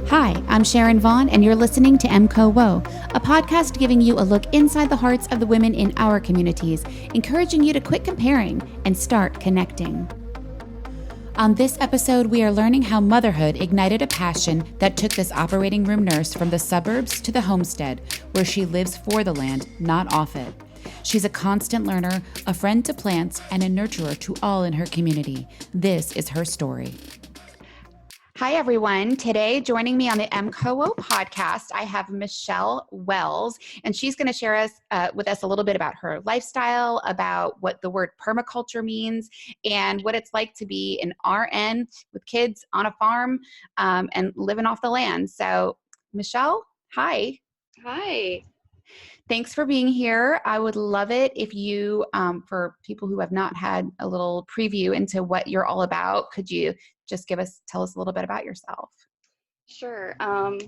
Hi, I'm Sharon Vaughn, and you're listening to MCO Woe, a podcast giving you a look inside the hearts of the women in our communities, encouraging you to quit comparing and start connecting. On this episode, we are learning how motherhood ignited a passion that took this operating room nurse from the suburbs to the homestead, where she lives for the land, not off it. She's a constant learner, a friend to plants, and a nurturer to all in her community. This is her story. Hi, everyone. Today, joining me on the MCOO podcast, I have Michelle Wells, and she's going to share with us a little bit about her lifestyle, about what the word permaculture means, and what it's like to be an RN with kids on a farm and living off the land. So, Michelle, hi. Hi. Thanks for being here. I would love it if you, for people who have not had a little preview into what you're all about, could you just tell us a little bit about yourself? Sure. I'm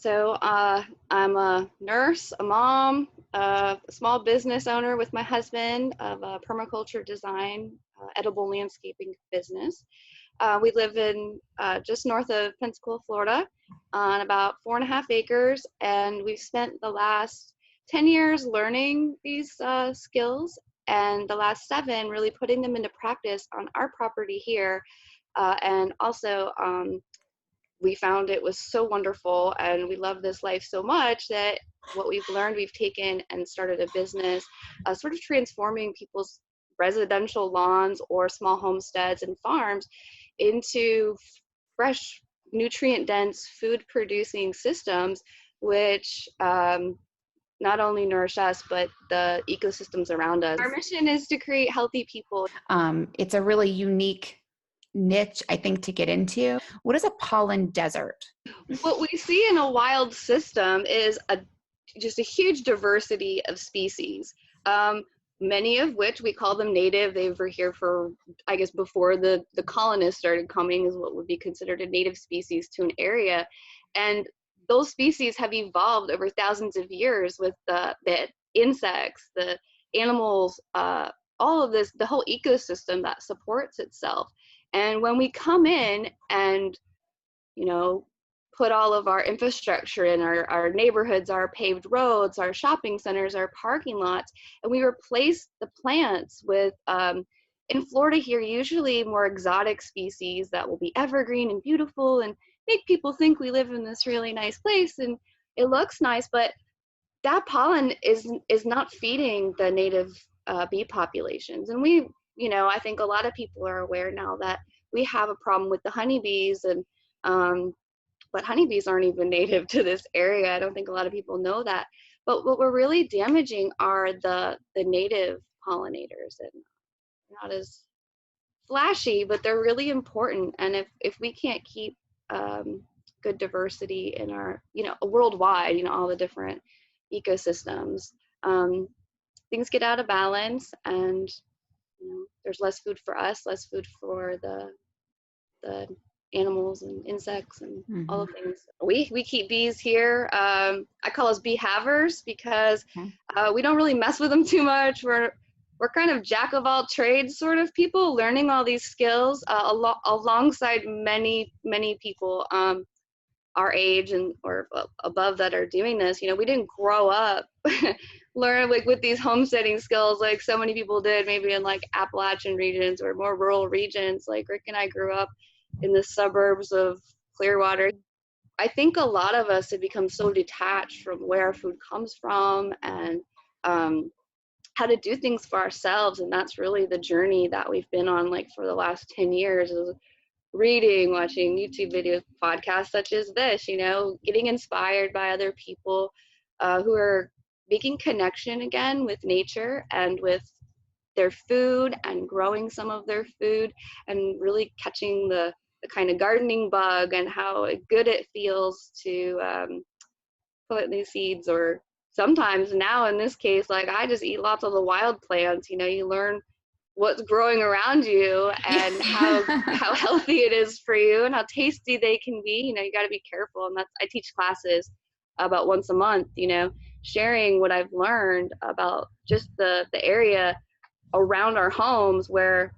a nurse, a mom, a small business owner with my husband of a permaculture design, edible landscaping business. We live in just north of Pensacola, Florida, on about 4.5 acres, and we've spent the last 10 years learning these skills, and the last 7 really putting them into practice on our property here. And also, we found it was so wonderful, and we love this life so much that what we've learned, we've taken and started a business, sort of transforming people's residential lawns or small homesteads and farms into fresh, nutrient-dense, food-producing systems, which not only nourish us, but the ecosystems around us. Our mission is to create healthy people. It's a really unique niche, I think, to get into. What is a pollen desert? What we see in a wild system is just a huge diversity of species. Many of which we call them native. They were here for, I guess, before the colonists started coming, is what would be considered a native species to an area. And those species have evolved over thousands of years with the insects, the animals, all of this, the whole ecosystem that supports itself. And when we come in and, put all of our infrastructure in our neighborhoods, our paved roads, our shopping centers, our parking lots, and we replace the plants with, in Florida here, usually more exotic species that will be evergreen and beautiful and make people think we live in this really nice place and it looks nice, but that pollen is not feeding the native bee populations. And I think a lot of people are aware now that we have a problem with the honeybees, and but honeybees aren't even native to this area. I don't think a lot of people know that. But what we're really damaging are the native pollinators, and not as flashy, but they're really important. And if we can't keep good diversity in our, worldwide, all the different ecosystems, things get out of balance, and there's less food for us, less food for the animals and insects and all the things. We keep bees here. I call us bee havers because we don't really mess with them too much. We're kind of jack of all trades sort of people, learning all these skills alongside many people our age and or above that are doing this. We didn't grow up learn with these homesteading skills like so many people did, maybe in like Appalachian regions or more rural regions. Like Rick and I grew up in the suburbs of Clearwater. I think a lot of us have become so detached from where our food comes from and how to do things for ourselves. And that's really the journey that we've been on, like for the last 10 years, is reading, watching YouTube videos, podcasts such as this, getting inspired by other people who are making connection again with nature and with their food and growing some of their food and really catching the kind of gardening bug and how good it feels to put these seeds, or sometimes now in this case, like I just eat lots of the wild plants. You learn what's growing around you and how healthy it is for you and how tasty they can be. You got to be careful. And I teach classes about once a month, sharing what I've learned about just the area around our homes where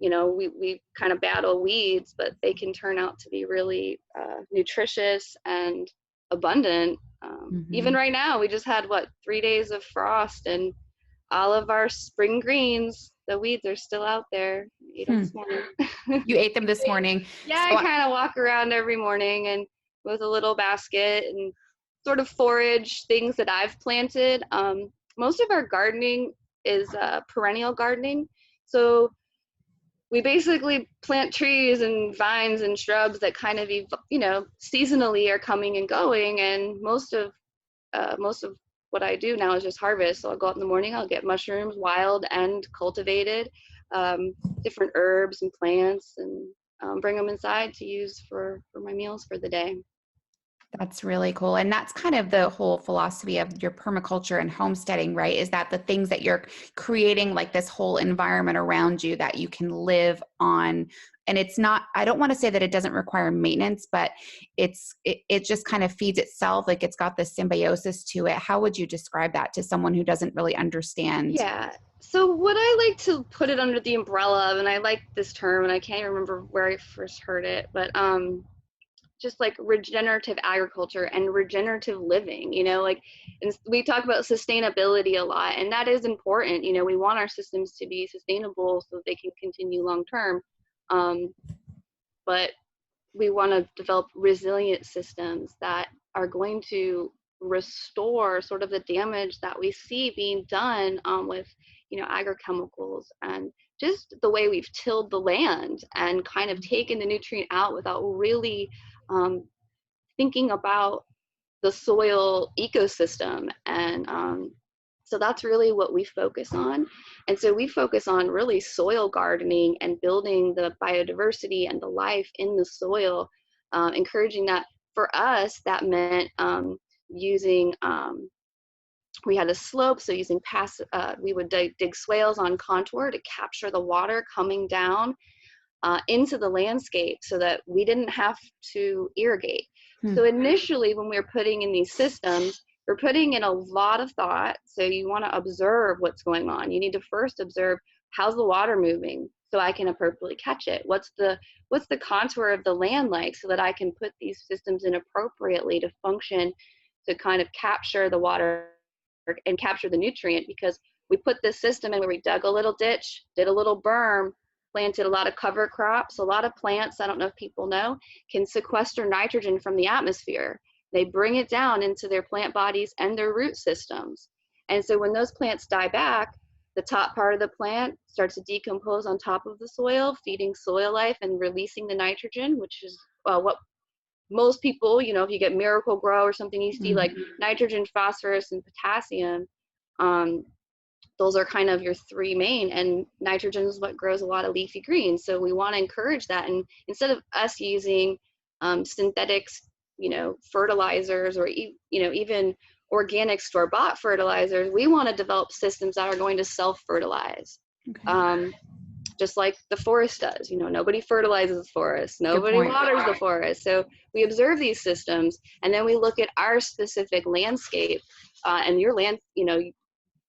we kind of battle weeds, but they can turn out to be really nutritious and abundant. Even right now, we just had 3 days of frost, and all of our spring greens, the weeds are still out there. Ate them this morning. You ate them this morning. Yeah, So I kind of walk around every morning and with a little basket and sort of forage things that I've planted. Most of our gardening is perennial gardening. So we basically plant trees and vines and shrubs that kind of, seasonally are coming and going. And most of what I do now is just harvest. So I'll go out in the morning, I'll get mushrooms, wild and cultivated, different herbs and plants, and bring them inside to use for my meals for the day. that's really cool. And that's kind of the whole philosophy of your permaculture and homesteading, right? Is that the things that you're creating, like this whole environment around you that you can live on. And it's not, I don't want to say that it doesn't require maintenance, but it just kind of feeds itself. Like it's got this symbiosis to it. How would you describe that to someone who doesn't really understand? Yeah. So what I like to put it under the umbrella of, and I like this term, and I can't remember where I first heard it, but just like regenerative agriculture and regenerative living, and we talk about sustainability a lot, and that is important. We want our systems to be sustainable so they can continue long term, but we want to develop resilient systems that are going to restore sort of the damage that we see being done with agrochemicals and just the way we've tilled the land and kind of taken the nutrient out without really thinking about the soil ecosystem. And so that's really what we focus on. And so we focus on really soil gardening and building the biodiversity and the life in the soil, encouraging that. For us, that meant using, we had a slope, so using we would dig swales on contour to capture the water coming down into the landscape so that we didn't have to irrigate. So initially, when we were putting in these systems, we're putting in a lot of thought. So you want to observe what's going on. You need to first observe, how's the water moving so I can appropriately catch it? What's the contour of the land like so that I can put these systems in appropriately to function, to kind of capture the water and capture the nutrient? Because we put this system in where we dug a little ditch, did a little berm, planted a lot of cover crops. A lot of plants, I don't know if people know, can sequester nitrogen from the atmosphere. They bring it down into their plant bodies and their root systems. And so when those plants die back, the top part of the plant starts to decompose on top of the soil, feeding soil life and releasing the nitrogen, which is what most people, if you get Miracle Grow or something, you see like nitrogen, phosphorus, and potassium. Those are kind of your three main, and nitrogen is what grows a lot of leafy greens. So we want to encourage that. And instead of us using synthetics, fertilizers, or even organic store-bought fertilizers, we want to develop systems that are going to self-fertilize. Okay. Just like the forest does. Nobody fertilizes the forest, nobody waters the forest. So we observe these systems, and then we look at our specific landscape, and your land,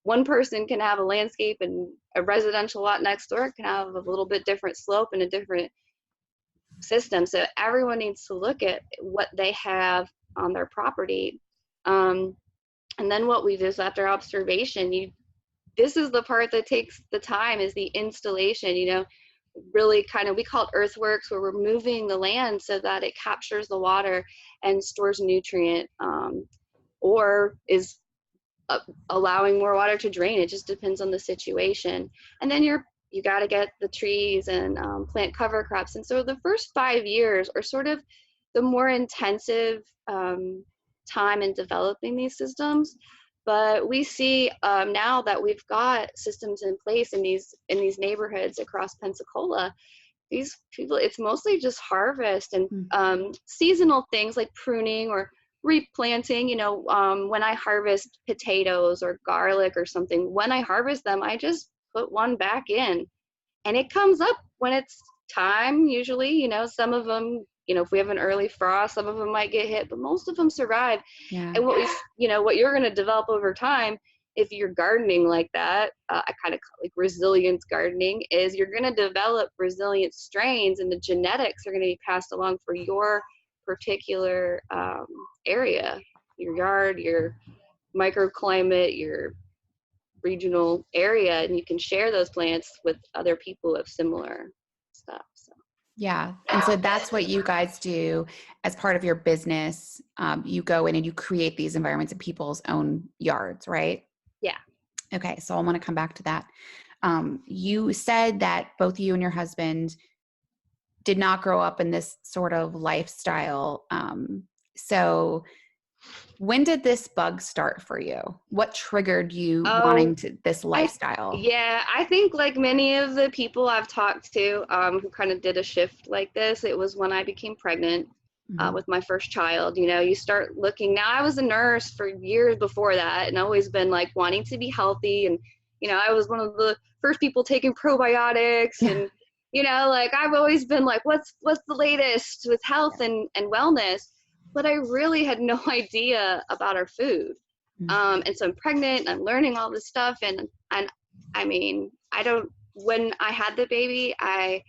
one person can have a landscape, and a residential lot next door can have a little bit different slope and a different system. So everyone needs to look at what they have on their property. And then what we do is, after observation, this is the part that takes the time, is the installation, really kind of, we call it earthworks, where we're moving the land so that it captures the water and stores nutrient, or is allowing more water to drain. It just depends on the situation. And then you got to get the trees and plant cover crops. And so the first 5 years are sort of the more intensive time in developing these systems. But we see now that we've got systems in place in these neighborhoods across Pensacola, these people, it's mostly just harvest and seasonal things like pruning or replanting. When I harvest potatoes or garlic or something, when I harvest them, I just put one back in, and it comes up when it's time. Usually, some of them, if we have an early frost, some of them might get hit, but most of them survive. Yeah. And what you're going to develop over time if you're gardening like that, I kind of call it like resilience gardening, is you're going to develop resilient strains, and the genetics are going to be passed along for your particular area, your yard, your microclimate, your regional area, and you can share those plants with other people of similar stuff. So. Yeah. And so that's what you guys do as part of your business. You go in and you create these environments in people's own yards, right? Yeah. Okay. So I want to come back to that. You said that both you and your husband did not grow up in this sort of lifestyle. So when did this bug start for you? What triggered you wanting this lifestyle? I think like many of the people I've talked to who kind of did a shift like this, it was when I became pregnant with my first child. You know, you start looking. Now, I was a nurse for years before that, and always been like wanting to be healthy. And, you know, I was one of the first people taking probiotics. Yeah. And, you know, like I've always been like, what's the latest with health and wellness? But I really had no idea about our food. And so I'm pregnant and I'm learning all this stuff. And I mean, when I had the baby, I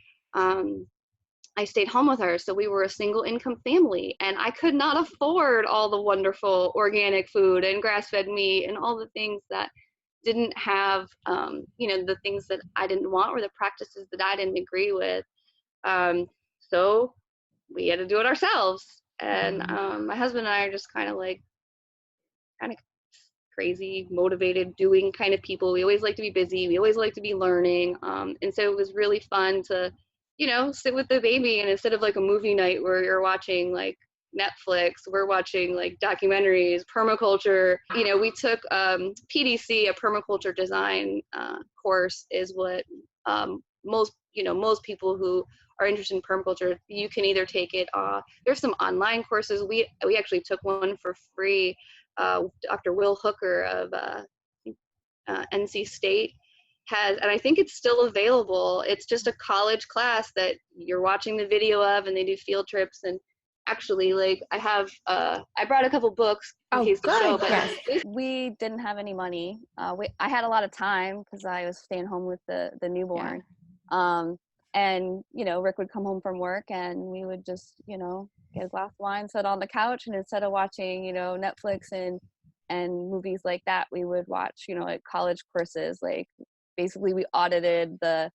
stayed home with her. So we were a single income family, and I could not afford all the wonderful organic food and grass-fed meat and all the things that didn't have, you know, the things that I didn't want or the practices that I didn't agree with. So we had to do it ourselves. And my husband and I are just kind of crazy, motivated, doing kind of people. We always like to be busy. We always like to be learning. And so it was really fun to, you know, sit with the baby, and instead of like a movie night where you're watching like Netflix, we're watching like documentaries, permaculture. You know, we took PDC, a permaculture design course, is what most people who are interested in permaculture, you can either take it. There's some online courses. We actually took one for free. Dr. Will Hooker of NC State has, and I think it's still available. It's just a college class that you're watching the video of, and they do field trips. And actually, like I brought a couple books in case to show, but yes. We didn't have any money. I had a lot of time because I was staying home with the newborn. Yeah. And, you know, Rick would come home from work, and we would just, you know, get a glass of wine, sit on the couch, and instead of watching, you know, Netflix and movies like that, we would watch, you know, like college courses. Like basically we audited the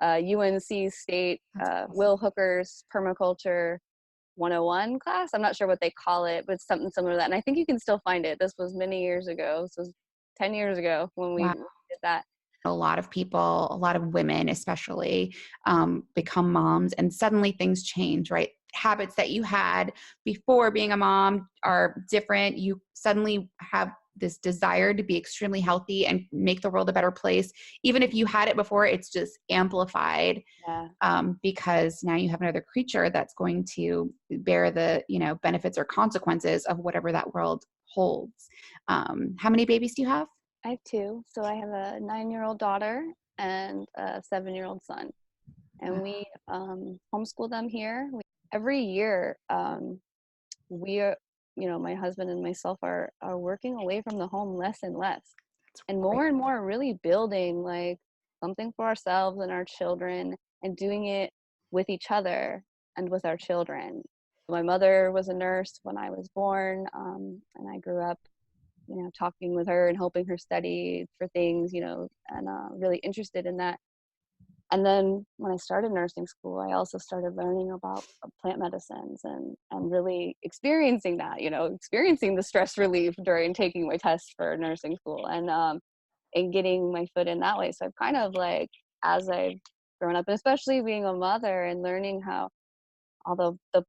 UNC State Will Hooker's Permaculture 101 class. I'm not sure what they call it, but it's something similar to that. And I think you can still find it. This was many years ago. This was 10 years ago when we did that. A lot of people, a lot of women especially, become moms, and suddenly things change, right? Habits that you had before being a mom are different. You suddenly have this desire to be extremely healthy and make the world a better place. Even if you had it before, it's just amplified because now you have another creature that's going to bear the, you know, benefits or consequences of whatever that world holds. How many babies do you have? I have two. So I have a 9-year-old daughter and a 7-year-old son. And we homeschool them here. Every year, we are, you know, my husband and myself are working away from the home less and less. And more really building like something for ourselves and our children, and doing it with each other and with our children. My mother was a nurse when I was born, and I grew up, you know, talking with her and helping her study for things, you know, and really interested in that. And then when I started nursing school, I also started learning about plant medicines and really experiencing that, you know, experiencing the stress relief during taking my test for nursing school, and getting my foot in that way. So I've kind of like, as I've grown up, and especially being a mother and learning how all the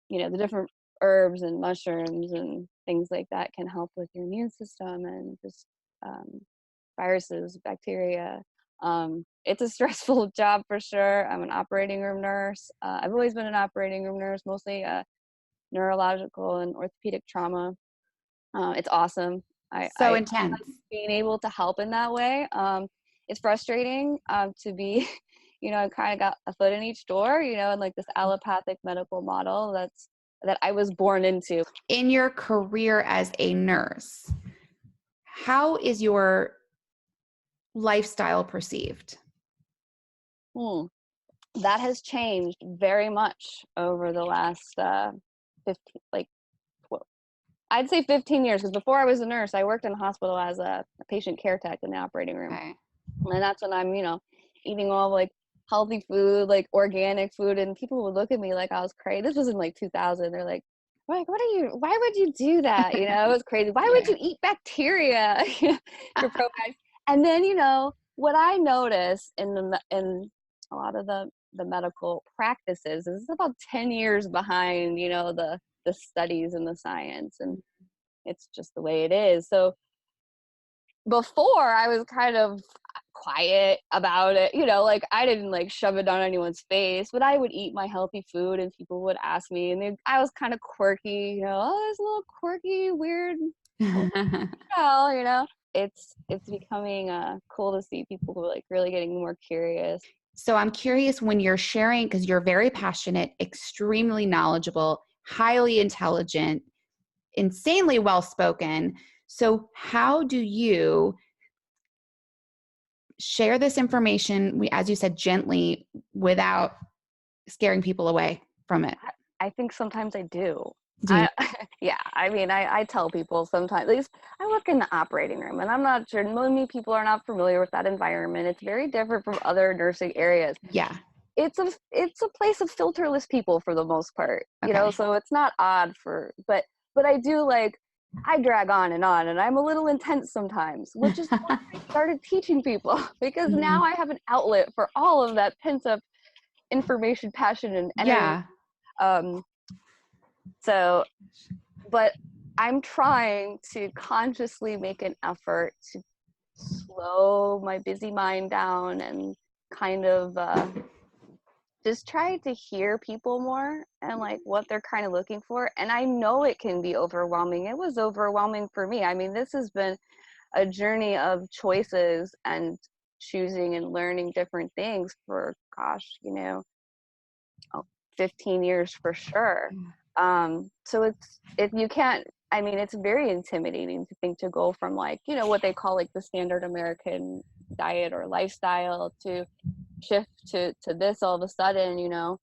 you know, the different herbs and mushrooms and things like that can help with your immune system and just viruses, bacteria. It's a stressful job for sure. I'm an operating room nurse. I've always been an operating room nurse, mostly neurological and orthopedic trauma. It's awesome. I Intense. like being able to help in that way. It's frustrating to be, you know, I kind of got a foot in each door, you know, and like this allopathic medical model that I was born into. In your career as a nurse, how is your lifestyle perceived? That has changed very much over the last 15, like, well, I'd say 15 years, because before I was a nurse, I worked in a hospital as a patient care tech in the operating room. Okay. And that's when I'm, eating all like healthy food, like organic food, and people would look at me like I was crazy. This was in like 2000. They're like, why would you do that? It was crazy. Why would you eat bacteria? Your probiotics. And then, what I notice in a lot of the medical practices is it's about 10 years behind, the studies and the science, and it's just the way it is. So before I was kind of quiet about it, like I didn't like shove it down anyone's face, but I would eat my healthy food and people would ask me, and I was kind of quirky, oh, this little quirky, weird, it's becoming cool to see people who are like really getting more curious. So I'm curious, when you're sharing, because you're very passionate, extremely knowledgeable, highly intelligent, insanely well-spoken. So how do you share this information, as you said, gently, without scaring people away from it? I think sometimes I do. Do Yeah, I tell people sometimes, at least I work in the operating room, and I'm not sure, many people are not familiar with that environment. It's very different from other nursing areas. Yeah. It's a place of filterless people for the most part, Okay. so it's not odd but I do, like, I drag on, and I'm a little intense sometimes, which is why I started teaching people, because now I have an outlet for all of that pent up information, passion, and energy. Yeah. So, but I'm trying to consciously make an effort to slow my busy mind down and kind of just try to hear people more and like what they're kind of looking for. And I know it can be overwhelming. It was overwhelming for me. I mean, this has been a journey of choices and choosing and learning different things for, 15 years for sure. So it's very intimidating to think to go from, like, what they call like the standard American diet or lifestyle to shift to this all of a sudden.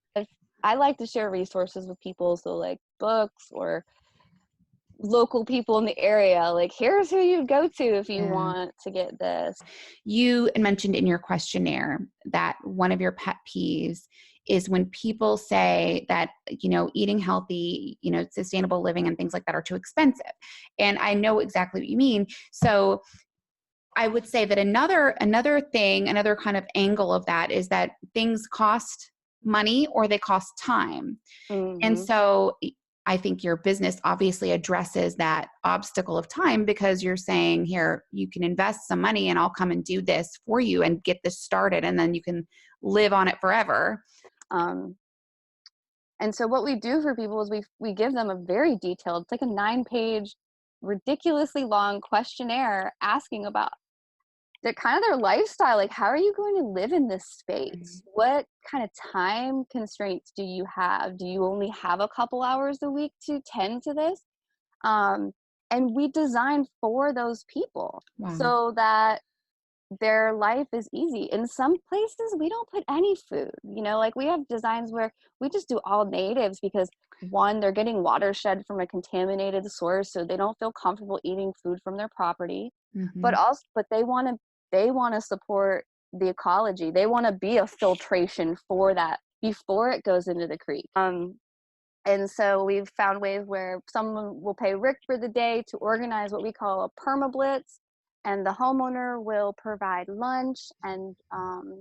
I like to share resources with people, so like books or local people in the area, like, here's who you'd go to if you want to get this. You mentioned in your questionnaire that one of your pet peeves is when people say that, eating healthy, sustainable living and things like that are too expensive. And I know exactly what you mean. So I would say that another kind of angle of that is that things cost money or they cost time. Mm-hmm. And so I think your business obviously addresses that obstacle of time, because you're saying, here, you can invest some money and I'll come and do this for you and get this started, and then you can live on it forever. And so what we do for people is we give them a very detailed, it's like a 9-page, ridiculously long questionnaire asking about their lifestyle. Like, how are you going to live in this space? What kind of time constraints do you have? Do you only have a couple hours a week to tend to this? And we design for those people. Wow. So that their life is easy. In some places we don't put any food, like we have designs where we just do all natives, because one, they're getting watershed from a contaminated source, so they don't feel comfortable eating food from their property. Mm-hmm. But they want to support the ecology. They want to be a filtration for that before it goes into the creek. And so we've found ways where someone will pay Rick for the day to organize what we call a permablitz, and the homeowner will provide lunch and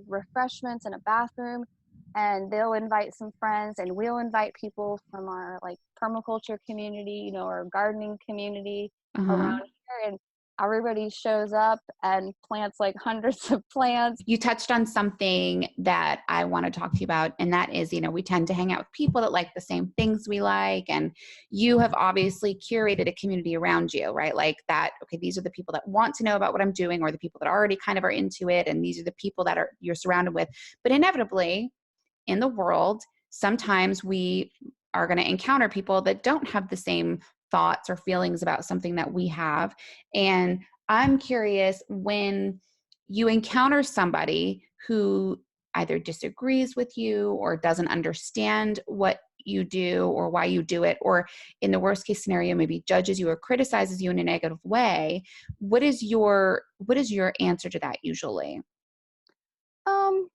refreshments and a bathroom, and they'll invite some friends, and we'll invite people from our like permaculture community, or gardening community around here, and everybody shows up and plants like hundreds of plants. You touched on something that I want to talk to you about, and that is, we tend to hang out with people that like the same things we like, and you have obviously curated a community around you, right? Like that, okay, these are the people that want to know about what I'm doing, or the people that already kind of are into it, and these are the people that you're surrounded with. But inevitably, in the world, sometimes we are going to encounter people that don't have the same thoughts or feelings about something that we have. And I'm curious, when you encounter somebody who either disagrees with you or doesn't understand what you do or why you do it, or in the worst case scenario, maybe judges you or criticizes you in a negative way, what is your answer to that usually? Um,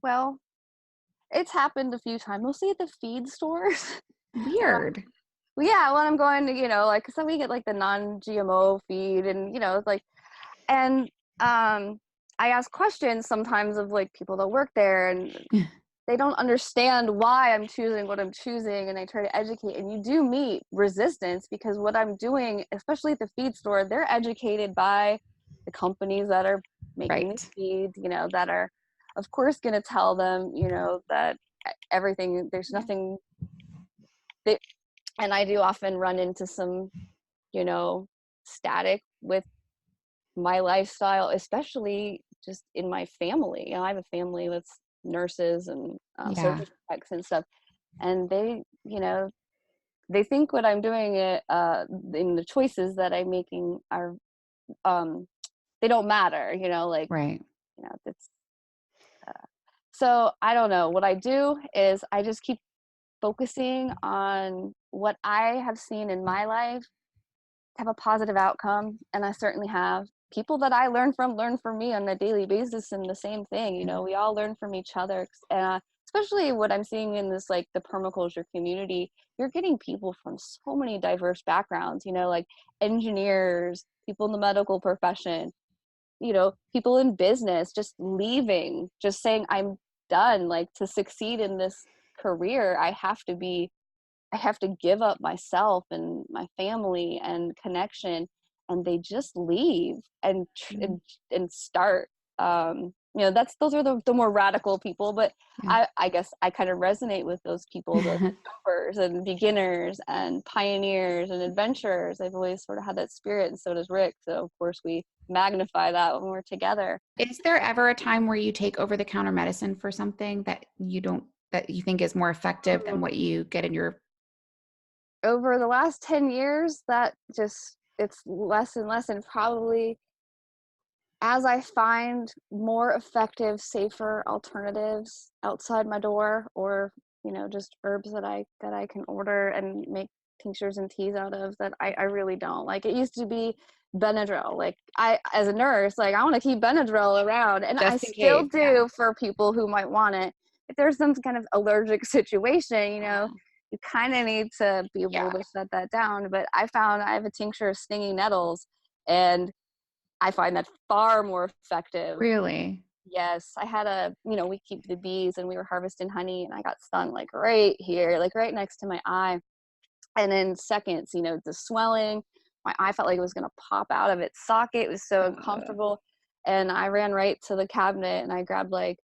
well, it's happened a few times, mostly at the feed stores. Weird. Well, yeah, when I'm going to, like, so we get like the non-GMO feed and, it's like, and I ask questions sometimes of like people that work there, and they don't understand why I'm choosing what I'm choosing, and I try to educate, and you do meet resistance because what I'm doing, especially at the feed store, they're educated by the companies that are making Right. these feeds, that are of course going to tell them, that everything, there's nothing that, and I do often run into some, static with my lifestyle, especially just in my family. I have a family that's nurses and Yeah. surgical techs and stuff, and they think what I'm doing in the choices that I'm making are they don't matter. Like Right. it's so I don't know. What I do is I just keep focusing on what I have seen in my life have a positive outcome, and I certainly have. People that I learn from me on a daily basis, and the same thing, we all learn from each other. Especially what I'm seeing in this, like the permaculture community, you're getting people from so many diverse backgrounds, like engineers, people in the medical profession, people in business, just leaving, just saying, I'm done. Like, to succeed in this career, I have to give up myself and my family and connection, and they just leave and and start. Those are the more radical people, but Yeah. I guess I kind of resonate with those people, the jumpers and beginners and pioneers and adventurers. I've always sort of had that spirit, and so does Rick. So of course we magnify that when we're together. Is there ever a time where you take over the counter medicine for something that you think is more effective than what you get in your? Over the last 10 years, that just, it's less and less, and probably as I find more effective, safer alternatives outside my door, or just herbs that I can order and make tinctures and teas out of, that I really don't like. It used to be Benadryl. Like, I, as a nurse, like, I want to keep Benadryl around, and I Just in still case, yeah. do for people who might want it. If there's some kind of allergic situation, you kind of need to be able Yeah. to set that down. But I found I have a tincture of stinging nettles, and I find that far more effective. Really? Yes, I had we keep the bees, and we were harvesting honey, and I got stung like right here, like right next to my eye. And in seconds, the swelling, my eye felt like it was going to pop out of its socket. It was so uncomfortable. And I ran right to the cabinet, and I grabbed like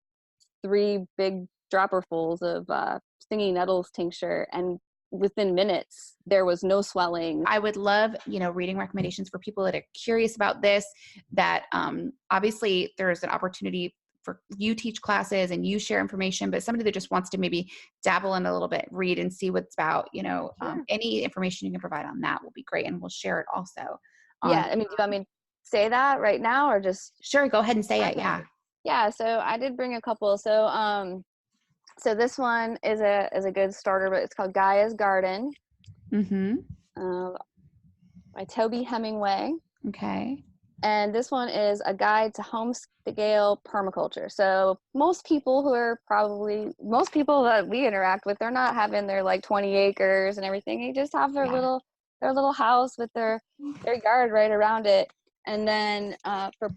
3 big dropperfuls of stinging nettles tincture, and within minutes there was no swelling. I would love, reading recommendations for people that are curious about this, that obviously there's an opportunity for you teach classes and you share information, but somebody that just wants to maybe dabble in a little bit, read and see what's about, Sure. any information you can provide on that will be great. And we'll share it also. Yeah, I mean, do you want me to say that right now, or just? Sure. Go ahead and say it. Okay. Yeah. Yeah, so I did bring a couple. So this one is a good starter, but it's called Gaia's Garden, Mm-hmm. by Toby Hemingway. Okay. And this one is a guide to home-scale permaculture. So most people that we interact with, they're not having their like 20 acres and everything. They just have their little house with their yard right around it. And then for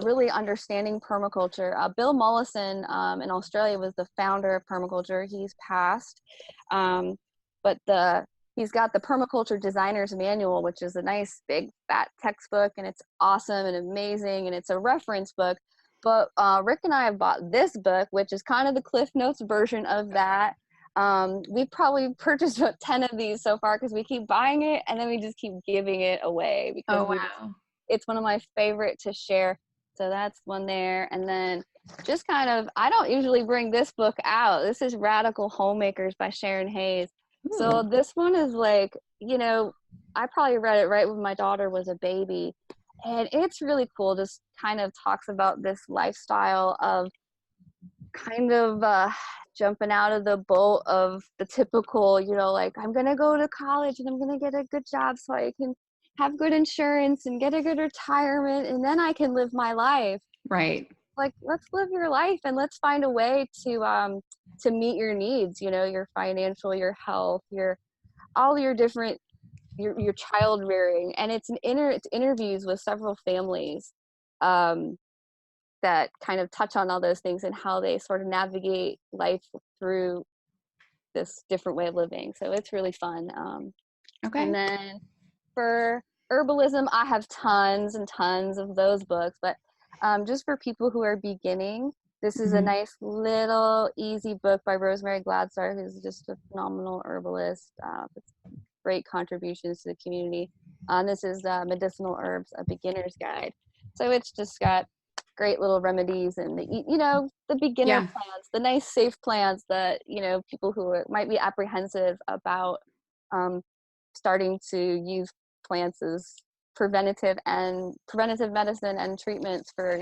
really understanding permaculture, Bill Mollison in Australia was the founder of permaculture. He's passed, but he's got the Permaculture Designer's Manual, which is a nice big fat textbook, and it's awesome and amazing, and it's a reference book. But Rick and I have bought this book, which is kind of the Cliff Notes version of that. We've probably purchased about 10 of these so far, because we keep buying it and then we just keep giving it away, because it's one of my favorite to share. So that's one there. And then just kind of, I don't usually bring this book out. This is Radical Homemakers by Sharon Hayes. So this one is like, I probably read it right when my daughter was a baby. And it's really cool. Just kind of talks about this lifestyle of kind of jumping out of the boat of the typical, like, I'm going to go to college and I'm going to get a good job so I can have good insurance and get a good retirement, and then I can live my life. Right. Like, let's live your life and let's find a way to meet your needs, your financial, your health, all your different, your child rearing. And it's interviews with several families that kind of touch on all those things and how they sort of navigate life through this different way of living. So it's really fun. Okay. And then for herbalism, I have tons and tons of those books, but just for people who are beginning, this is a nice little easy book by Rosemary Gladstar, who's just a phenomenal herbalist. It's great contributions to the community. This is Medicinal Herbs, a Beginner's Guide. So it's just got great little remedies and the beginner plants, the nice safe plants that people who might be apprehensive about starting to use plants as preventative medicine and treatments for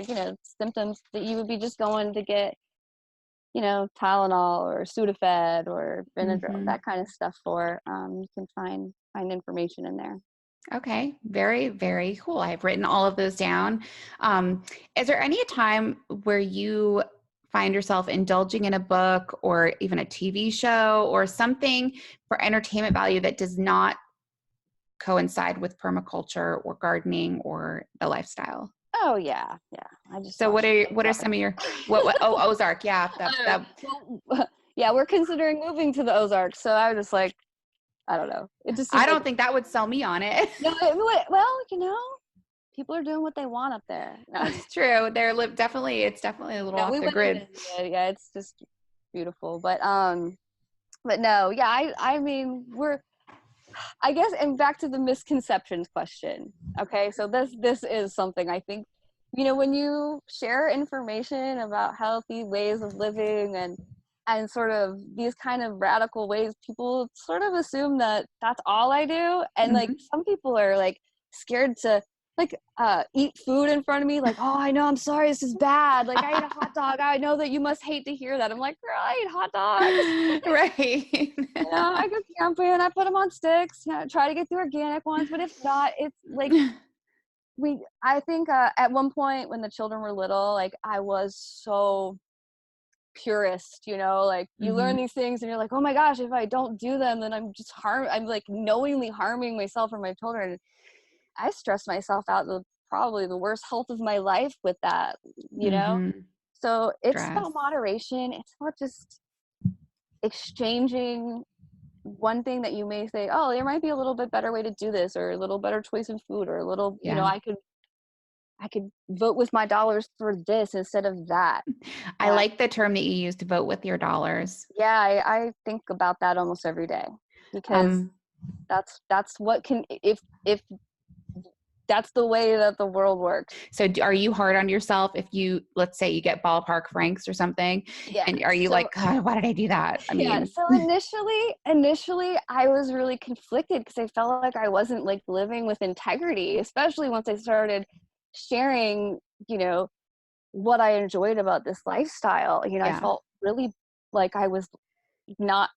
symptoms that you would be just going to get Tylenol or Sudafed or Benadryl, that kind of stuff for. You can find information in there. Okay. Very, very cool. I've written all of those down. Is there any time where you find yourself indulging in a book or even a TV show or something for entertainment value that does not coincide with permaculture or gardening or the lifestyle? Oh yeah. I just So what are some of your Ozark? Yeah, yeah, we're considering moving to the Ozarks, so I was just like, I don't know. It just I don't think that would sell me on it. No, well, people are doing what they want up there. No. That's true. It's definitely a little off the grid. Yeah, it's just beautiful. But no, yeah, I mean, I guess, and back to the misconceptions question. Okay, so this is something I think, when you share information about healthy ways of living and sort of these kind of radical ways, people sort of assume that that's all I do. And like, some people are like scared to like eat food in front of me. Like, oh, I know, I'm sorry, this is bad. Like, I ate a hot dog. I know that you must hate to hear that. I'm like, girl, I eat hot dogs. Right. I go camping and I put them on sticks. Try to get the organic ones. But if not, it's like, I think at one point when the children were little, like I was so purist, like you learn these things and you're like, oh my gosh, if I don't do them, then I'm like knowingly harming myself or my children. I stressed myself out probably the worst health of my life with that, so it's about moderation. It's not just exchanging one thing that you may say, oh, there might be a little bit better way to do this, or a little better choice in food, or a little I could vote with my dollars for this instead of that. I like the term that you use, to vote with your dollars. Yeah, I think about that almost every day, because that's what can, if that's the way that the world works. So are you hard on yourself if let's say you get ballpark franks or something? Yeah. And are you like, God, why did I do that? So initially I was really conflicted because I felt like I wasn't like living with integrity, especially once I started sharing, what I enjoyed about this lifestyle. I felt really like I was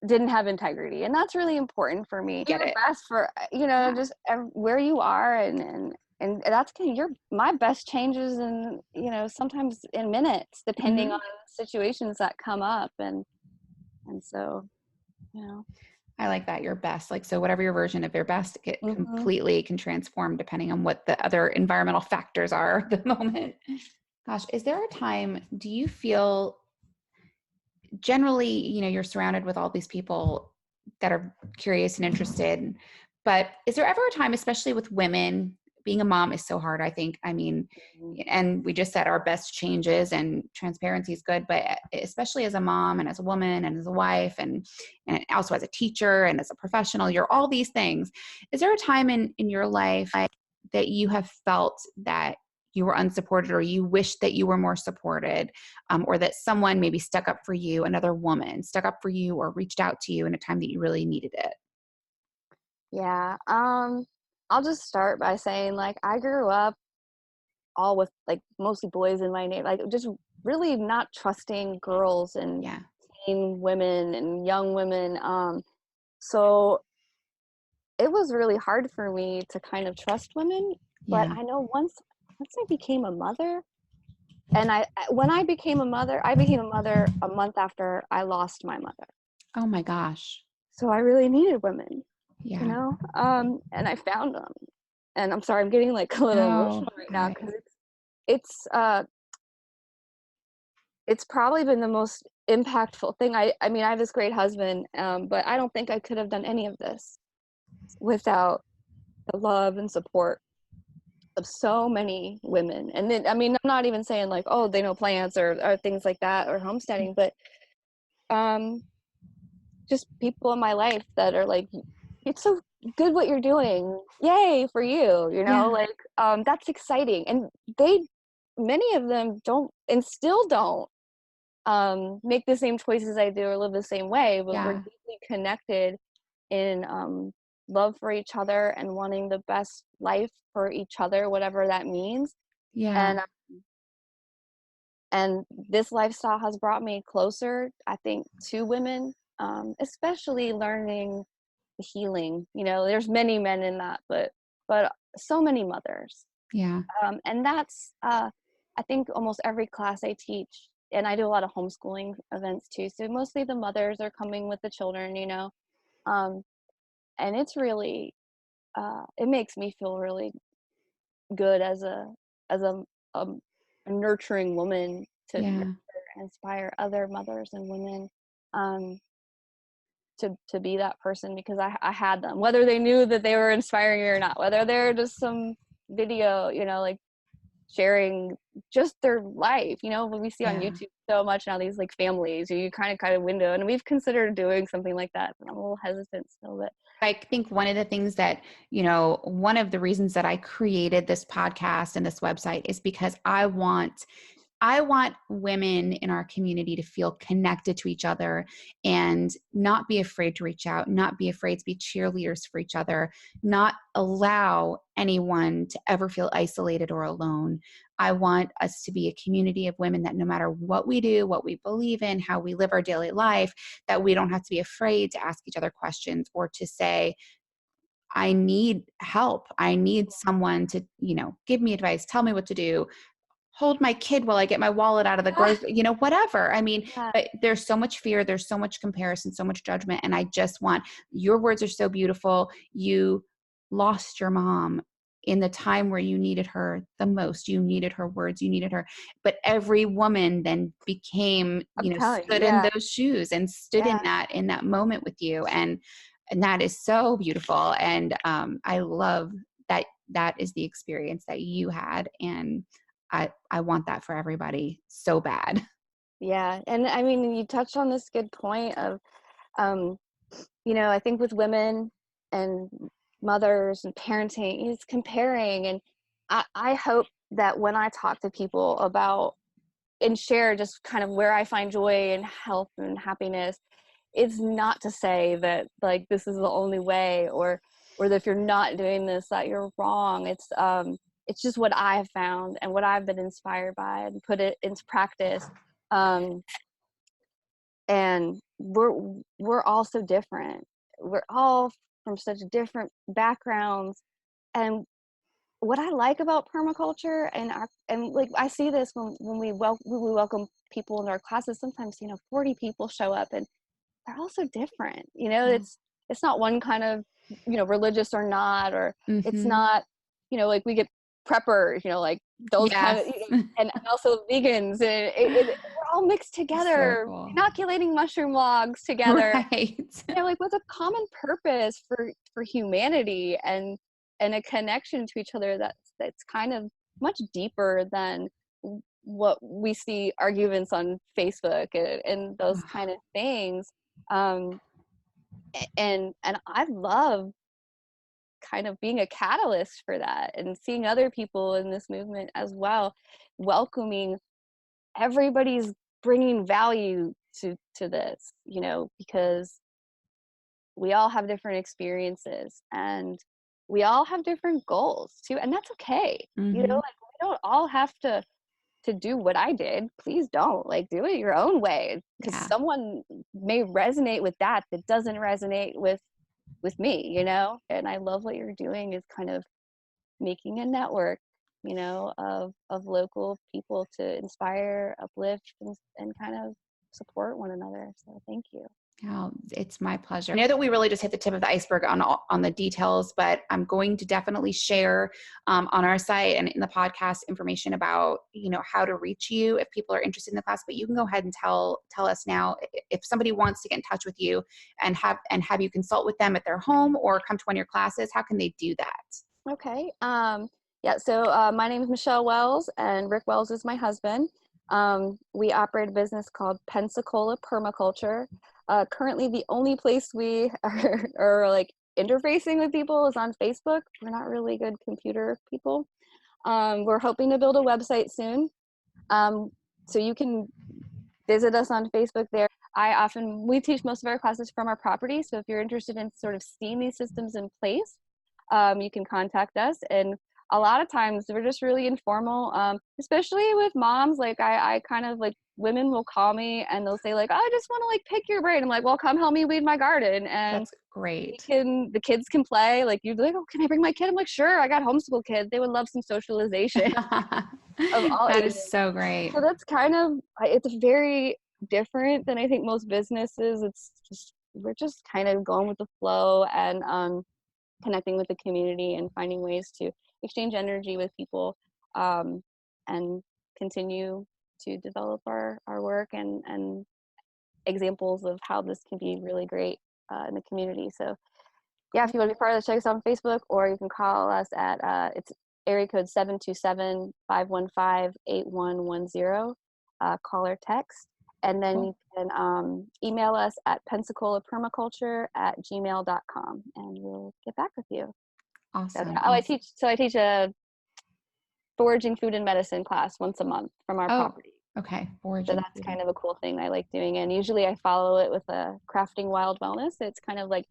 didn't have integrity, and that's really important for me. Get it. Best for just where you are, and that's my best changes in sometimes in minutes, depending on situations that come up, and so I like that, your best. Like, so whatever your version of your best, it completely can transform depending on what the other environmental factors are at the moment. Gosh, is there a time, do you feel generally, you're surrounded with all these people that are curious and interested, but is there ever a time, especially with women, being a mom is so hard, I think. And we just said our best changes, and transparency is good, but especially as a mom and as a woman and as a wife and also as a teacher and as a professional, you're all these things. Is there a time in your life that you have felt that you were unsupported, or you wish that you were more supported, or that someone maybe stuck up for you, another woman stuck up for you or reached out to you in a time that you really needed it? Yeah. I'll just start by saying, like, I grew up all with like mostly boys in my name, like just really not trusting girls and teen women and young women. So it was really hard for me to kind of trust women. But I know once I became a mother, and when I became a mother a month after I lost my mother. Oh my gosh. So I really needed women, Yeah. you know, and I found them. And I'm sorry, I'm getting like a little emotional right now, because it's probably been the most impactful thing. I mean, I have this great husband, but I don't think I could have done any of this without the love and support of so many women. And then, I mean, I'm not even saying like, oh, they know plants or things like that or homesteading, but just people in my life that are like, it's so good what you're doing, yay for you, you know, like that's exciting. And many of them don't, and still don't make the same choices I do or live the same way, but we're deeply connected in love for each other and wanting the best life for each other, whatever that means. And this lifestyle has brought me closer, I think, to women, especially learning the healing. You know, there's many men in that, but so many mothers. And that's I think almost every class I teach, and I do a lot of homeschooling events too, so mostly the mothers are coming with the children, you know, and it's really it makes me feel really good as a nurturing woman to nurture and inspire other mothers and women to be that person, because I had them, whether they knew that they were inspiring me or not, whether they're just some video, you know, like sharing just their life, you know. But we see on YouTube so much now, these like families, you kind of window, and we've considered doing something like that, but I'm a little hesitant still. But I think one of the things that, you know, one of the reasons that I created this podcast and this website is because I want women in our community to feel connected to each other and not be afraid to reach out, not be afraid to be cheerleaders for each other, not allow anyone to ever feel isolated or alone. I want us to be a community of women that no matter what we do, what we believe in, how we live our daily life, that we don't have to be afraid to ask each other questions or to say, I need help. I need someone to, you know, give me advice, tell me what to do, hold my kid while I get my wallet out of the grocery, you know, whatever. I mean, but there's so much fear, there's so much comparison, so much judgment. And I just want, your words are so beautiful. You lost your mom in the time where you needed her the most. You needed her words, you needed her. But every woman then became, you know, stood in those shoes and stood in that moment with you. And that is so beautiful. And I love that is the experience that you had. And I want that for everybody so bad. Yeah. And I mean, you touched on this good point of, you know, I think with women and mothers and parenting is comparing. And I hope that when I talk to people about and share just kind of where I find joy and health and happiness, it's not to say that like this is the only way, or that if you're not doing this that you're wrong. It's just what I've found and what I've been inspired by and put it into practice. And we're all so different. We're all from such different backgrounds. And what I like about permaculture and like I see this when we welcome people in our classes, sometimes, you know, 40 people show up and they're all so different. You know, it's not one kind of, you know, religious or not, or it's not, you know, like we get preppers, you know, like those kind of, you know, and also vegans, and we're all mixed together, so cool. Inoculating mushroom logs together, right. You know, like with a common purpose for humanity and a connection to each other that's kind of much deeper than what we see arguments on Facebook and those kind of things. And I love kind of being a catalyst for that and seeing other people in this movement as well, welcoming everybody's bringing value to this, you know, because we all have different experiences and we all have different goals too, and that's okay. You know, like don't all have to do what I did. Please don't, like, do it your own way, because someone may resonate with that doesn't resonate with me, you know. And I love what you're doing is kind of making a network, you know, of local people to inspire, uplift, and kind of support one another. So thank you. Oh, it's my pleasure. I know that we really just hit the tip of the iceberg on the details, but I'm going to definitely share on our site and in the podcast information about, you know, how to reach you if people are interested in the class. But you can go ahead and tell us now if somebody wants to get in touch with you and have you consult with them at their home or come to one of your classes. How can they do that? Okay. Yeah. So my name is Michelle Wells, and Rick Wells is my husband. We operate a business called Pensacola Permaculture. Currently, the only place we are like interfacing with people is on Facebook. We're not really good computer people. We're hoping to build a website soon. So you can visit us on Facebook there. We teach most of our classes from our property. So if you're interested in sort of seeing these systems in place, you can contact us. And a lot of times we're just really informal, especially with moms. Like I kind of like, women will call me and they'll say like, oh, I just want to like pick your brain. I'm like, well, come help me weed my garden. And that's great. The kids can play. Like you'd be like, oh, can I bring my kid? I'm like, sure. I got homeschool kids. They would love some socialization. Of all that ages. is so great. So that's kind of, it's very different than I think most businesses. It's just, we're just kind of going with the flow and connecting with the community and finding ways to exchange energy with people, and continue to develop our work and examples of how this can be really great in the community. So yeah, if you want to be part of this, check us out on Facebook, or you can call us at it's area code 727-515-8110, call or text. And then you can email us at pensacolapermaculture@gmail.com, and we'll get back with you. Awesome. I teach a foraging food and medicine class once a month from our property. Okay. So that's kind of a cool thing I like doing. And usually I follow it with a crafting wild wellness. It's kind of like,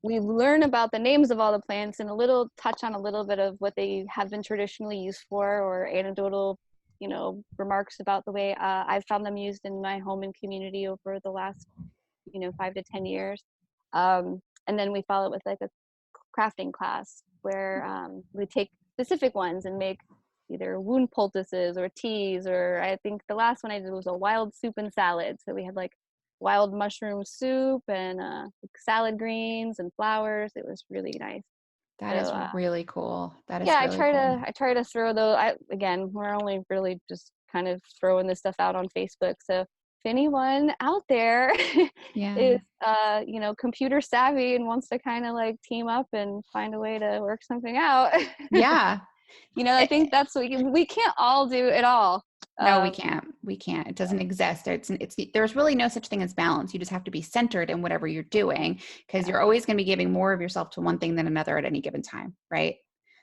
we learn about the names of all the plants and touch on a little bit of what they have been traditionally used for, or anecdotal, you know, remarks about the way I've found them used in my home and community over the last, 5 to 10 years. And then we follow it with like a crafting class where we take specific ones and make either wound poultices or teas, or I think the last one I did was a wild soup and salad. So we had like wild mushroom soup and salad greens and flowers. It was really nice. That is really cool. That is I try to throw those. Again, we're only really just kind of throwing this stuff out on Facebook. So if anyone out there is computer savvy and wants to kind of like team up and find a way to work something out, yeah. I think that's what we can't all do it all. No, we can't. It doesn't exist. There's really no such thing as balance. You just have to be centered in whatever you're doing, because you're always going to be giving more of yourself to one thing than another at any given time, right?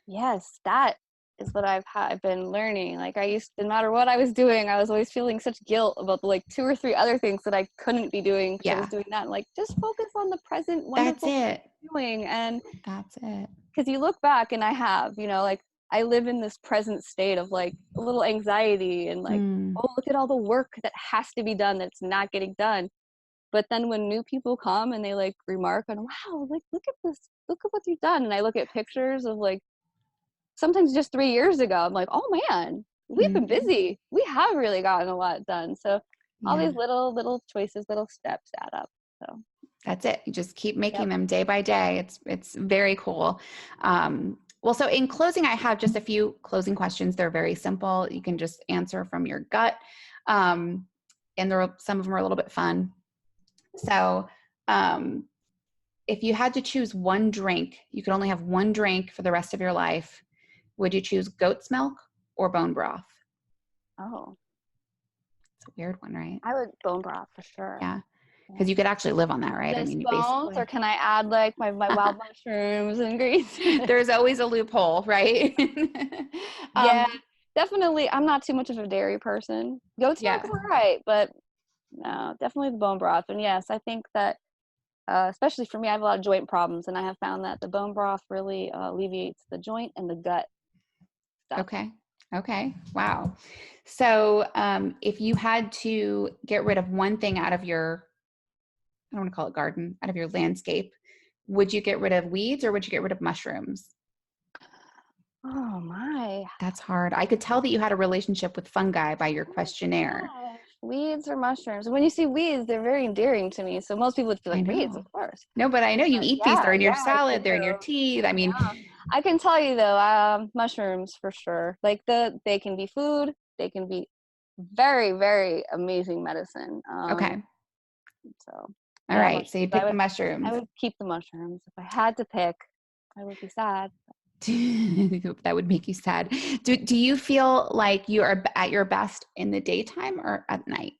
Yes, that is what I've been learning. Like no matter what I was doing, I was always feeling such guilt about the like 2 or 3 other things that I couldn't be doing because I was doing that. And like, just focus on the present wonderful thing you're doing. And that's it. Because you look back, and I have, like, I live in this present state of like a little anxiety and like, oh, look at all the work that has to be done that's not getting done. But then when new people come and they like remark on, wow, like, look at this, look at what you've done. And I look at pictures of like, sometimes just 3 years ago, I'm like, oh man, we've been busy. We have really gotten a lot done. So all these little choices, little steps add up. So that's it. You just keep making them day by day. It's very cool. Well, so in closing, I have just a few closing questions. They're very simple. You can just answer from your gut. And some of them are a little bit fun. So if you had to choose one drink, you could only have one drink for the rest of your life. Would you choose goat's milk or bone broth? Oh. It's a weird one, right? I would bone broth for sure. Yeah. Because you could actually live on that, right? Just bones, or can I add like my wild mushrooms and greens? There's always a loophole, right? Yeah, definitely. I'm not too much of a dairy person. Goat's milk is all right, but no, definitely the bone broth. And yes, I think that especially for me, I have a lot of joint problems, and I have found that the bone broth really alleviates the joint and the gut stuff. Okay. Okay. Wow. So if you had to get rid of one thing out of your, I don't want to call it garden, out of your landscape, would you get rid of weeds or would you get rid of mushrooms? Oh my. That's hard. I could tell that you had a relationship with fungi by your questionnaire. Gosh. Weeds or mushrooms? When you see weeds, they're very endearing to me. So most people would be I like, weeds, know. of course. No, but I know you But eat these. They're yeah, in your yeah, I sure salad. They're in your do. tea. I mean, Yeah. I can tell you though, mushrooms for sure. Like they can be food. They can be very, very amazing medicine. okay. So All yeah, right. So you mushrooms. pick the I mushrooms. would keep the mushrooms. If I had to pick, I would be sad. That would make you sad. Do you feel like you are at your best in the daytime or at night?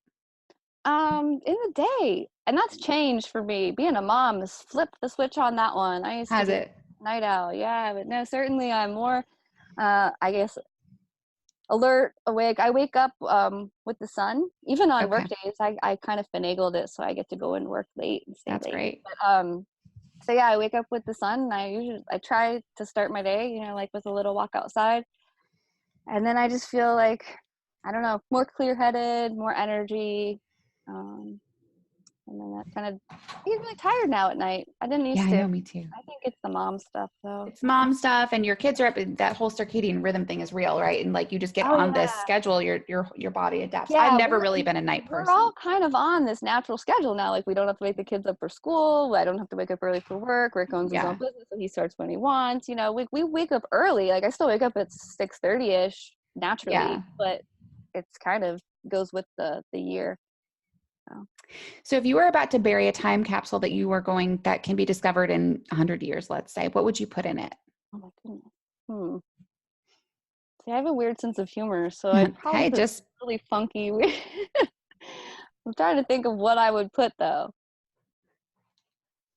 In the day, and that's changed for me. Being a mom has flipped the switch on that one. I used to Has be it? night owl, yeah, but no, certainly I'm more, I guess, alert, awake. I wake up with the sun. Even on work Okay. days, I kind of finagled it so I get to go and work late and stay That's late. great. But so yeah, I wake up with the sun, and I try to start my day, like with a little walk outside, and then I just feel like, I don't know, more clear-headed, more energy. Um, And then that kind of, I get really tired now at night. I didn't Yeah, used I to. know, me too. I think it's the mom stuff though. It's mom stuff and your kids are up and that whole circadian rhythm thing is real, right? And like you just get Oh on this yeah. schedule, your body adapts. I've Yeah, never really been a night we're person. all kind of on this natural schedule now. Like we don't have to wake the kids up for school. I don't have to wake up early for work. Rick owns his own Yeah. business, so he starts when he wants. We wake up early. Like I still wake up at 6:30ish naturally, Yeah. but it's kind of goes with the year. So. So if you were about to bury a time capsule that can be discovered in 100 years, let's say, what would you put in it? Oh my goodness. See, I have a weird sense of humor, so I'd probably Hey, put just really funky. I'm trying to think of what I would put though.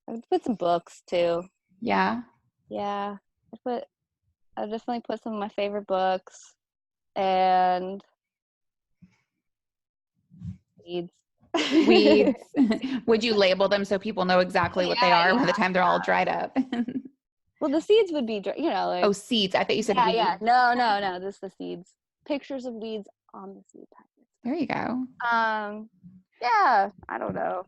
I would put some books too. yeah. Yeah, I definitely put some of my favorite books and seeds. Weeds. Would you label them so people know exactly what they Yeah, are yeah. by the time they're all dried up? Well, the seeds would be, Oh, like seeds. I thought you said yeah, yeah. weeds. No, no, no. Just the seeds. Pictures of weeds on the seed There you go. packets. Yeah. I don't know.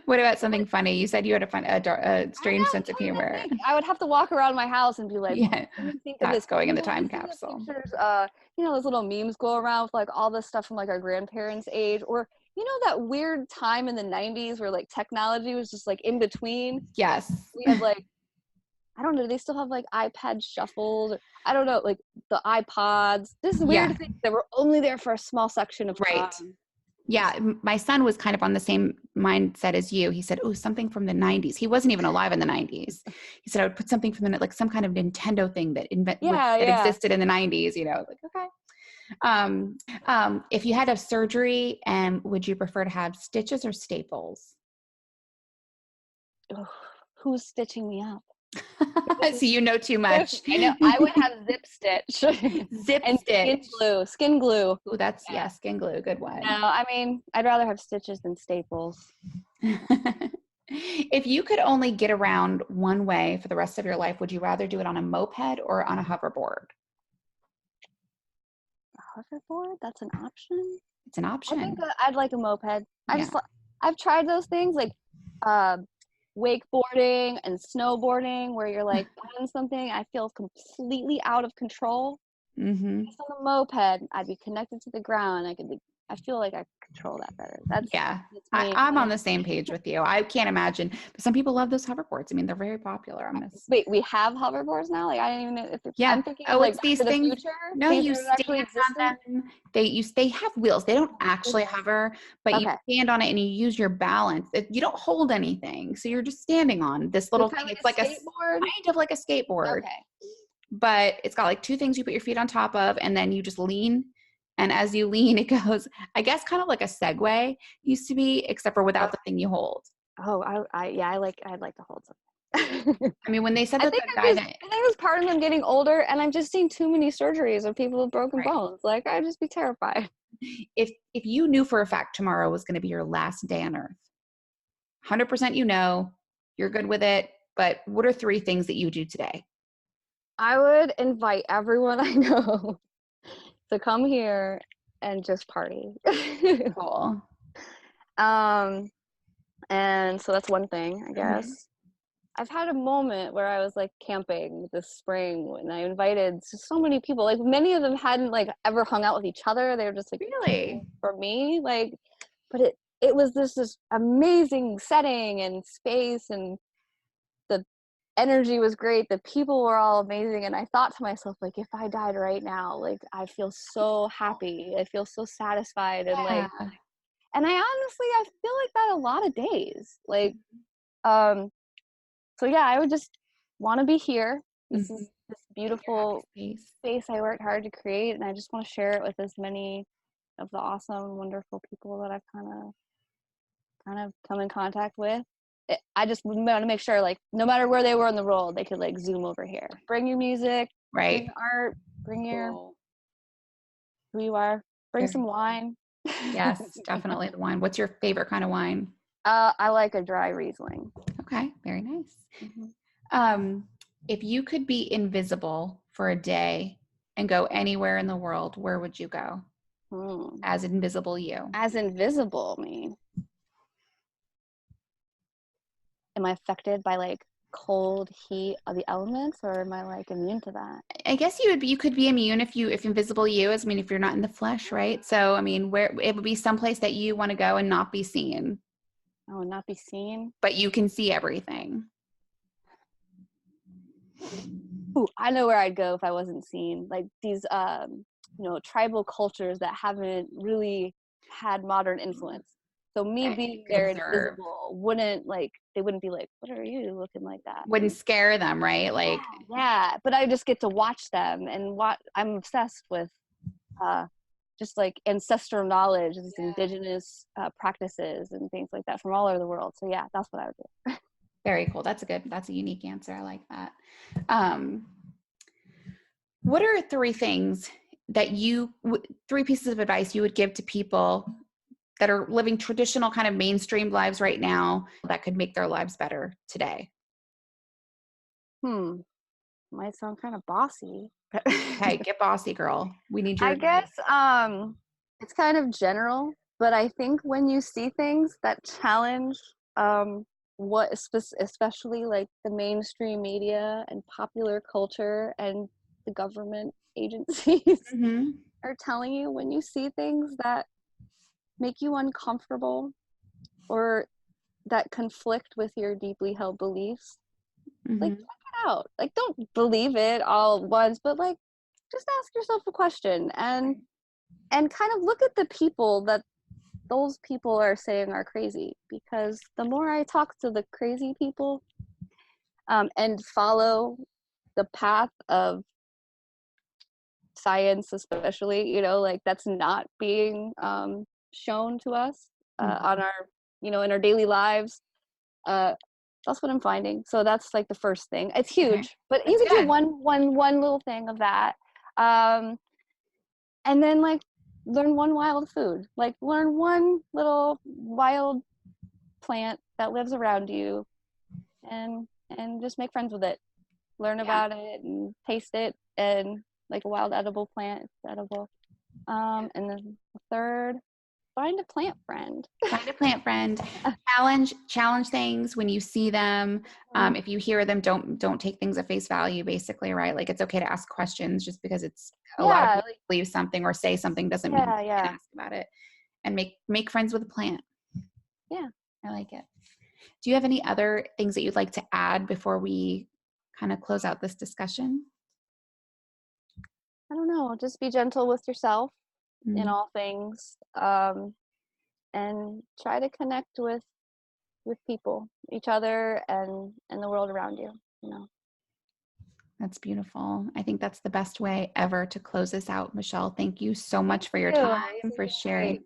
What about something funny? You said you had a I know, strange I'm sense of trying to humor. think. I would have to walk around my house and be like, well, Yeah, let me think of that's this. going in the time You see the capsule. pictures, those little memes go around with like all this stuff from like our grandparents' age, or that weird time in the 90s where like technology was just like in between. Yes. We have like, I don't know, do they still have like iPad shuffles? Or, I don't know, like the iPods. This Yeah, weird thing that were only there for a small section of right. time. Yeah, my son was kind of on the same mindset as you. He said, "Oh, something from the '90s." He wasn't even alive in the '90s. He said, "I would put something from like some kind of Nintendo thing Yeah, that yeah. existed in the '90s." Like okay. If you had a surgery, and would you prefer to have stitches or staples? Ugh, who's stitching me up? So you know too much. I know I would have zip stitch Zip and stitch. skin glue. Oh, that's Yeah. skin glue. Good No, one. I mean, I'd rather have stitches than staples. If you could only get around one way for the rest of your life, would you rather do it on a moped or on a hoverboard? A hoverboard? That's an option? It's an I think option. I'd like a moped. Yeah. I've tried those things like uh, wakeboarding and snowboarding where you're like on something. I feel completely out of control. Mm-hmm. Just on a moped, I'd be connected to the ground. I feel like I could control that better. That's me. I'm on the same page with you. I can't imagine, but some people love those hoverboards. I mean, they're very popular on this. Wait, we have hoverboards now? Like I didn't even know if Yeah. I'm thinking of Oh, like it's Back these to the things. Future. No, These you are actually stand on existing. them. They have wheels. They don't actually hover, but you Okay. stand on it and you use your balance. You don't hold anything, so you're just standing on this So little kind thing. of It's like like a a skateboard. kind of like a skateboard, Okay. but it's got like two things you put your feet on top of, and then you just lean. And as you lean, it goes, I guess, kind of like a Segway used to be, except for without the thing you hold. Oh, I'd like to hold something. I mean, when they said I that think the guy that, it's part of them getting older, and I've just seen too many surgeries of people with broken right, bones. Like I'd just be terrified. if you knew for a fact tomorrow was going to be your last day on Earth, 100% you're good with it, but what are three things that you do today? I would invite everyone I know to come here and just party. Cool. And so that's one thing, I guess. Mm-hmm. I've had a moment where I was like camping this spring and I invited so many people. Like many of them hadn't like ever hung out with each other. They were just like Really? for me, like, but it was this amazing setting and space, and the energy was great. The people were all amazing, and I thought to myself, like, if I died right now, like, I feel so happy. I feel so satisfied, and like, Yeah. and I feel like that a lot of days, like, so yeah, I would just want to be here. This is this beautiful space I worked hard to create, and I just want to share it with as many of the awesome, wonderful people that I've kind of come in contact with. I just want to make sure, like, no matter where they were in the world, they could like zoom over here. Bring your music, Right. bring your art, bring your who you are. Bring some wine. Yes, definitely the wine. What's your favorite kind of wine? I like a dry Riesling. Okay, very nice. Mm-hmm. If you could be invisible for a day and go anywhere in the world, where would you go? As invisible you. As invisible me. Am I affected by like cold, heat of the elements, or am I like immune to that? I guess you could be immune if invisible you is, I mean, if you're not in the flesh, right? So, I mean, where it would be someplace that you want to go and not be seen. Oh, not be seen? But you can see everything. Ooh, I know where I'd go if I wasn't seen. Like these, tribal cultures that haven't really had modern influence. So me being there invisible wouldn't they wouldn't be like, what are you looking like that? Wouldn't scare them, right? Like, yeah. But I just get to watch them, and I'm obsessed with, just like ancestral knowledge, these indigenous practices and things like that from all over the world. So yeah, that's what I would do. Very cool. That's a unique answer. I like that. What are three things that three pieces of advice you would give to people that are living traditional kind of mainstream lives right now that could make their lives better today? Might sound kind of bossy. Hey, get bossy, girl. We need your advice. It's kind of general, but I think when you see things that challenge especially like the mainstream media and popular culture and the government agencies are telling you, when you see things that make you uncomfortable or that conflict with your deeply held beliefs, like, check it out. Like, don't believe it all at once, but like, just ask yourself a question and kind of look at the people that those people are saying are crazy, because the more I talk to the crazy people and follow the path of science, especially, like that's not being shown to us on our, in our daily lives, that's what I'm finding. So that's like the first thing. It's huge, but you could do one little thing of that, and then like learn one wild food, like learn one little wild plant that lives around you, and just make friends with it. Learn about it and taste it, and like a wild edible plant, it's edible. And then the third, find a plant friend. Find a plant friend. Challenge things when you see them. If you hear them, don't take things at face value, basically, right? Like, it's okay to ask questions. Just because it's a lot of people believe something or say something doesn't mean you can ask about it. And make friends with a plant. Yeah, I like it. Do you have any other things that you'd like to add before we kind of close out this discussion? I don't know. Just be gentle with yourself in all things, and try to connect with people, each other, and the world around you. That's beautiful. I think that's the best way ever to close this out. Michelle, thank you so much for your time, for sharing.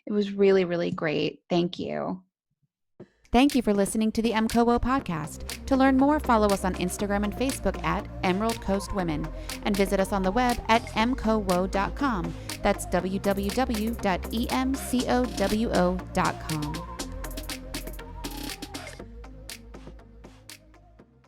It was really, really great. Thank you. Thank you for listening to the MCOWO podcast. To learn more, follow us on Instagram and Facebook at Emerald Coast Women, and visit us on the web at mcowo.com. That's www.emcowo.com.